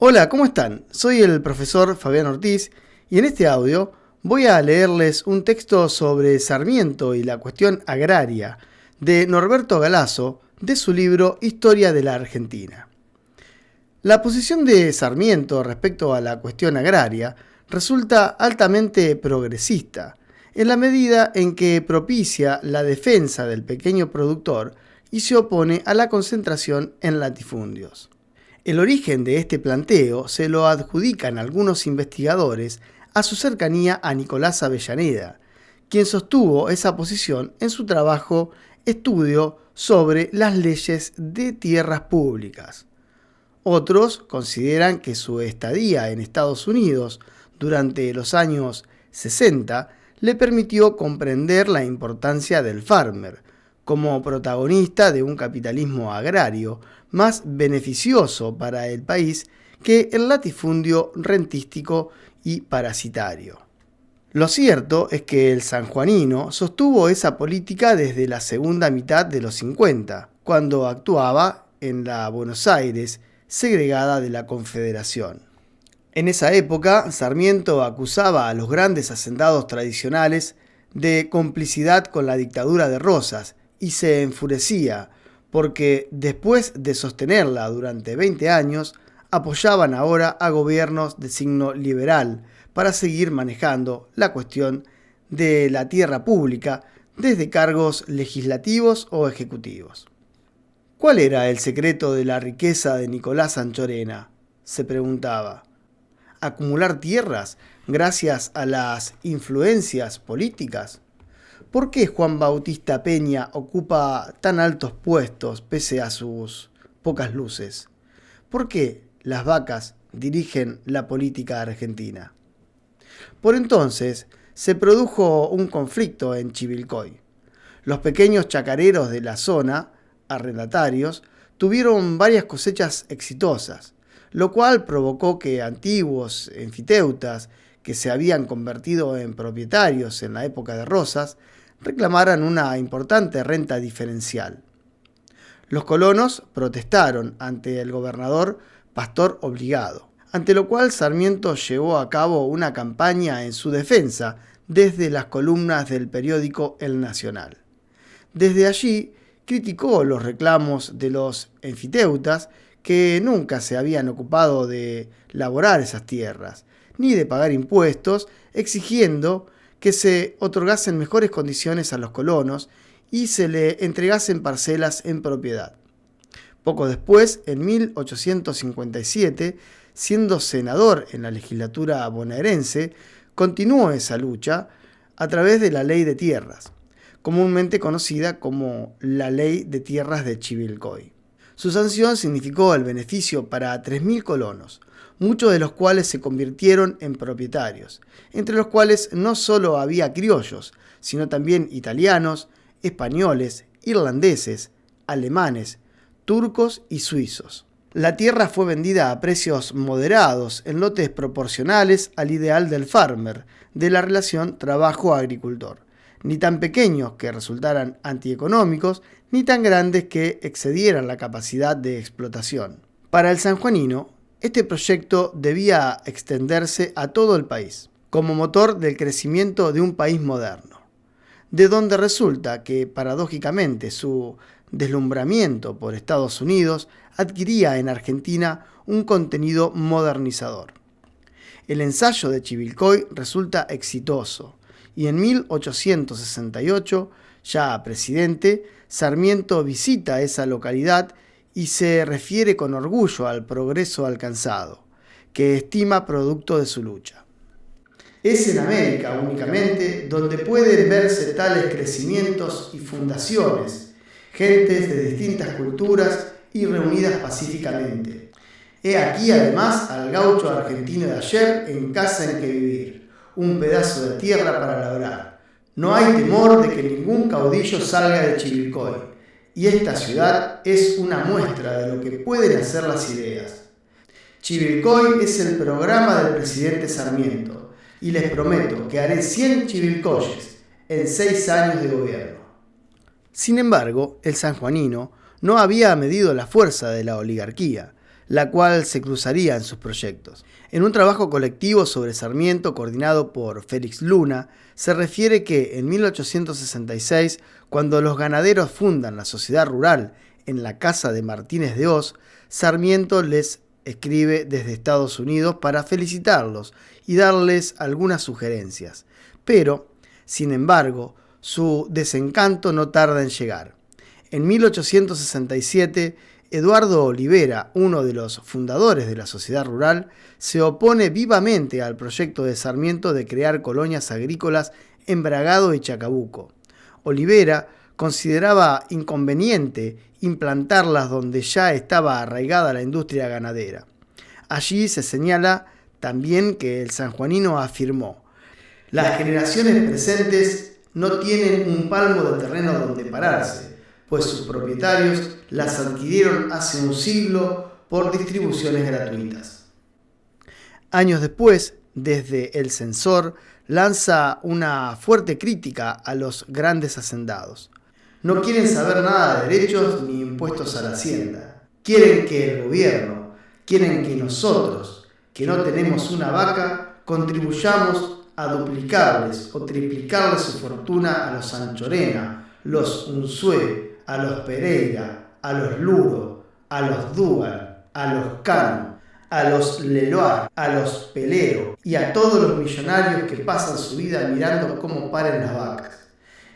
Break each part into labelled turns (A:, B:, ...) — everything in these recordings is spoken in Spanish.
A: Hola, ¿cómo están? Soy el profesor Fabián Ortiz y en este audio voy a leerles un texto sobre Sarmiento y la cuestión agraria de Norberto Galazo de su libro Historia de la Argentina. La posición de Sarmiento respecto a la cuestión agraria resulta altamente progresista, en la medida en que propicia la defensa del pequeño productor y se opone a la concentración en latifundios. El origen de este planteo se lo adjudican algunos investigadores a su cercanía a Nicolás Avellaneda, quien sostuvo esa posición en su trabajo Estudio sobre las leyes de tierras públicas. Otros consideran que su estadía en Estados Unidos durante los años 60 le permitió comprender la importancia del farmer como protagonista de un capitalismo agrario más beneficioso para el país que el latifundio rentístico y parasitario. Lo cierto es que el sanjuanino sostuvo esa política desde la segunda mitad de los 50, cuando actuaba en la Buenos Aires segregada de la Confederación. En esa época, Sarmiento acusaba a los grandes hacendados tradicionales de complicidad con la dictadura de Rosas y se enfurecía porque, después de sostenerla durante 20 años, apoyaban ahora a gobiernos de signo liberal para seguir manejando la cuestión de la tierra pública desde cargos legislativos o ejecutivos. ¿Cuál era el secreto de la riqueza de Nicolás Anchorena?, se preguntaba. ¿Acumular tierras gracias a las influencias políticas? ¿Por qué Juan Bautista Peña ocupa tan altos puestos pese a sus pocas luces? ¿Por qué las vacas dirigen la política argentina? Por entonces se produjo un conflicto en Chivilcoy. Los pequeños chacareros de la zona, arrendatarios, tuvieron varias cosechas exitosas, lo cual provocó que antiguos enfiteutas que se habían convertido en propietarios en la época de Rosas reclamaran una importante renta diferencial. Los colonos protestaron ante el gobernador Pastor Obligado, ante lo cual Sarmiento llevó a cabo una campaña en su defensa desde las columnas del periódico El Nacional. Desde allí criticó los reclamos de los enfiteutas que nunca se habían ocupado de laborar esas tierras, ni de pagar impuestos, exigiendo que se otorgasen mejores condiciones a los colonos y se le entregasen parcelas en propiedad. Poco después, en 1857, siendo senador en la legislatura bonaerense, continuó esa lucha a través de la Ley de Tierras, comúnmente conocida como la Ley de Tierras de Chivilcoy. Su sanción significó el beneficio para 3.000 colonos, muchos de los cuales se convirtieron en propietarios, entre los cuales no solo había criollos, sino también italianos, españoles, irlandeses, alemanes, turcos y suizos. La tierra fue vendida a precios moderados, en lotes proporcionales al ideal del farmer, de la relación trabajo-agricultor, ni tan pequeños que resultaran antieconómicos, ni tan grandes que excedieran la capacidad de explotación. Para el sanjuanino, este proyecto debía extenderse a todo el país, como motor del crecimiento de un país moderno, de donde resulta que, paradójicamente, su deslumbramiento por Estados Unidos adquiría en Argentina un contenido modernizador. El ensayo de Chivilcoy resulta exitoso, y en 1868, ya presidente, Sarmiento visita esa localidad y se refiere con orgullo al progreso alcanzado, que estima producto de su lucha. Es en América únicamente donde pueden verse tales crecimientos y fundaciones, gentes de distintas culturas y reunidas pacíficamente. He aquí además al gaucho argentino de ayer en casa en que vivir, un pedazo de tierra para labrar. No hay temor de que ningún caudillo salga de Chivilcoy, y esta ciudad es una muestra de lo que pueden hacer las ideas. Chivilcoy es el programa del presidente Sarmiento, y les prometo que haré 100 chivilcoyes en 6 años de gobierno. Sin embargo, el sanjuanino no había medido la fuerza de la oligarquía, la cual se cruzaría en sus proyectos. En un trabajo colectivo sobre Sarmiento coordinado por Félix Luna, se refiere que en 1866, cuando los ganaderos fundan la sociedad rural en la casa de Martínez de Hoz, Sarmiento les escribe desde Estados Unidos para felicitarlos y darles algunas sugerencias. Pero, sin embargo, su desencanto no tarda en llegar. En 1867, Eduardo Olivera, uno de los fundadores de la sociedad rural, se opone vivamente al proyecto de Sarmiento de crear colonias agrícolas en Bragado y Chacabuco. Olivera consideraba inconveniente implantarlas donde ya estaba arraigada la industria ganadera. Allí se señala también que el sanjuanino afirmó: las generaciones presentes no tienen un palmo de terreno donde pararse, pues sus propietarios las adquirieron hace un siglo por distribuciones gratuitas. Años después, desde El Censor, lanza una fuerte crítica a los grandes hacendados. No quieren saber nada de derechos ni impuestos a la hacienda. Quieren que el gobierno, quieren que nosotros, que no tenemos una vaca, contribuyamos a duplicarles o triplicarles su fortuna a los Anchorena, los Unzué, a los Pereira, a los Luro, a los Dugal, a los Cano, a los Leloir, a los Pelero y a todos los millonarios que pasan su vida mirando cómo paren las vacas.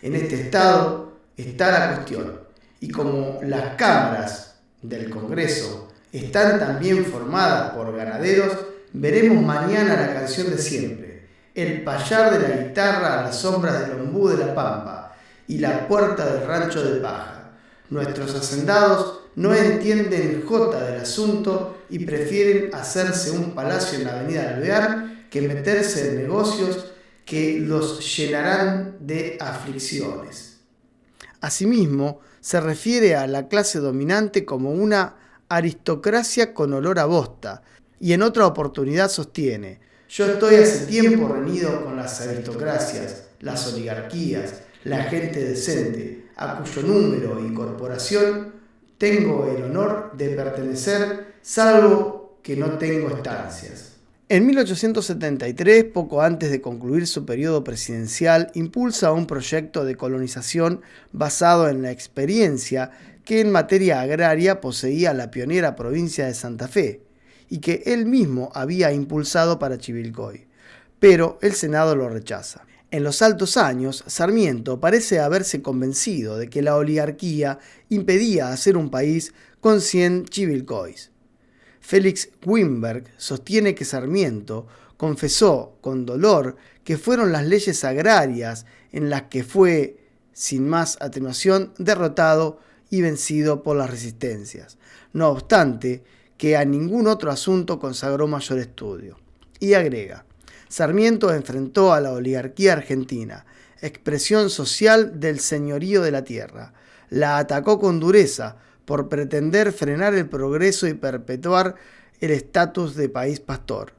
A: En este estado está la cuestión, y como las cámaras del Congreso están también formadas por ganaderos, veremos mañana la canción de siempre, el payar de la guitarra a las sombras del ombú de la pampa y la puerta del rancho de paja. Nuestros hacendados no entienden jota del asunto y prefieren hacerse un palacio en la avenida Alvear que meterse en negocios que los llenarán de aflicciones. Asimismo, se refiere a la clase dominante como una aristocracia con olor a bosta, y en otra oportunidad sostiene: yo estoy hace tiempo reunido con las aristocracias, las oligarquías, la gente decente, a cuyo número y corporación tengo el honor de pertenecer, salvo que no tengo estancias. En 1873, poco antes de concluir su periodo presidencial, impulsa un proyecto de colonización basado en la experiencia que en materia agraria poseía la pionera provincia de Santa Fe y que él mismo había impulsado para Chivilcoy. Pero el Senado lo rechaza. En los altos años, Sarmiento parece haberse convencido de que la oligarquía impedía hacer un país con 100 Chivilcoys. Félix Wimberg sostiene que Sarmiento confesó con dolor que fueron las leyes agrarias en las que fue, sin más atenuación, derrotado y vencido por las resistencias. No obstante, que a ningún otro asunto consagró mayor estudio. Y agrega: Sarmiento enfrentó a la oligarquía argentina, expresión social del señorío de la tierra. La atacó con dureza por pretender frenar el progreso y perpetuar el estatus de país pastor.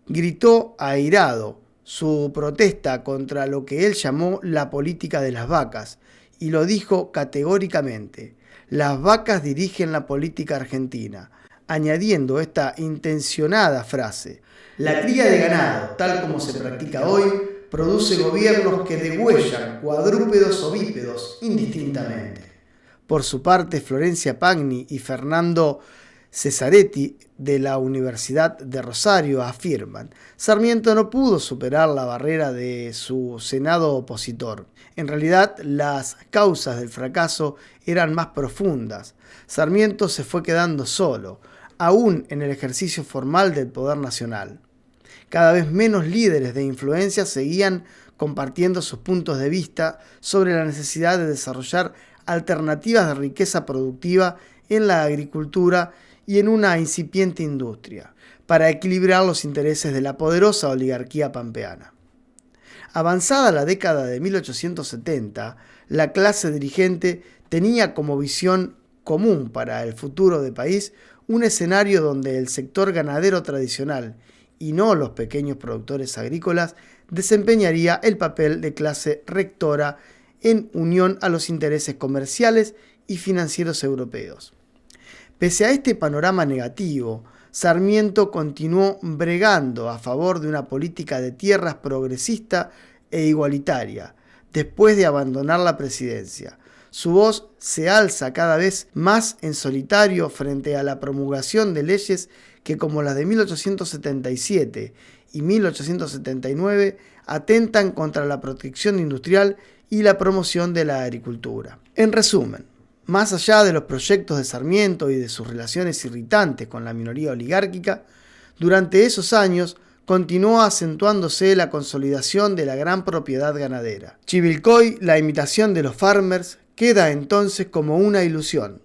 A: Gritó airado su protesta contra lo que él llamó la política de las vacas, y lo dijo categóricamente: las vacas dirigen la política argentina, añadiendo esta intencionada frase: la cría de ganado, tal como se practica hoy, produce gobiernos que degüellan cuadrúpedos o bípedos indistintamente. Por su parte, Florencia Pagni y Fernando Cesaretti de la Universidad de Rosario afirman: Sarmiento no pudo superar la barrera de su Senado opositor. En realidad, las causas del fracaso eran más profundas. Sarmiento se fue quedando solo, aún en el ejercicio formal del poder nacional. Cada vez menos líderes de influencia seguían compartiendo sus puntos de vista sobre la necesidad de desarrollar alternativas de riqueza productiva en la agricultura y en una incipiente industria, para equilibrar los intereses de la poderosa oligarquía pampeana. Avanzada la década de 1870, la clase dirigente tenía como visión común para el futuro del país un escenario donde el sector ganadero tradicional, y no los pequeños productores agrícolas, desempeñaría el papel de clase rectora en unión a los intereses comerciales y financieros europeos. Pese a este panorama negativo, Sarmiento continuó bregando a favor de una política de tierras progresista e igualitaria, después de abandonar la presidencia. Su voz se alza cada vez más en solitario frente a la promulgación de leyes que, como las de 1877 y 1879, atentan contra la protección industrial y la promoción de la agricultura. En resumen, más allá de los proyectos de Sarmiento y de sus relaciones irritantes con la minoría oligárquica, durante esos años continuó acentuándose la consolidación de la gran propiedad ganadera. Chivilcoy, la imitación de los farmers, queda entonces como una ilusión,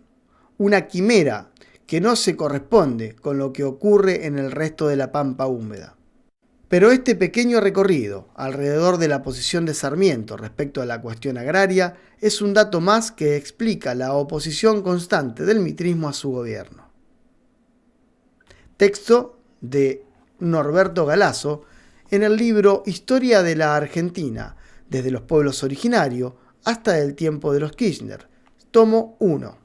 A: una quimera que no se corresponde con lo que ocurre en el resto de la pampa húmeda. Pero este pequeño recorrido alrededor de la posición de Sarmiento respecto a la cuestión agraria es un dato más que explica la oposición constante del mitrismo a su gobierno. Texto de Norberto Galazo en el libro Historia de la Argentina, desde los pueblos originarios hasta el tiempo de los Kirchner, tomo 1.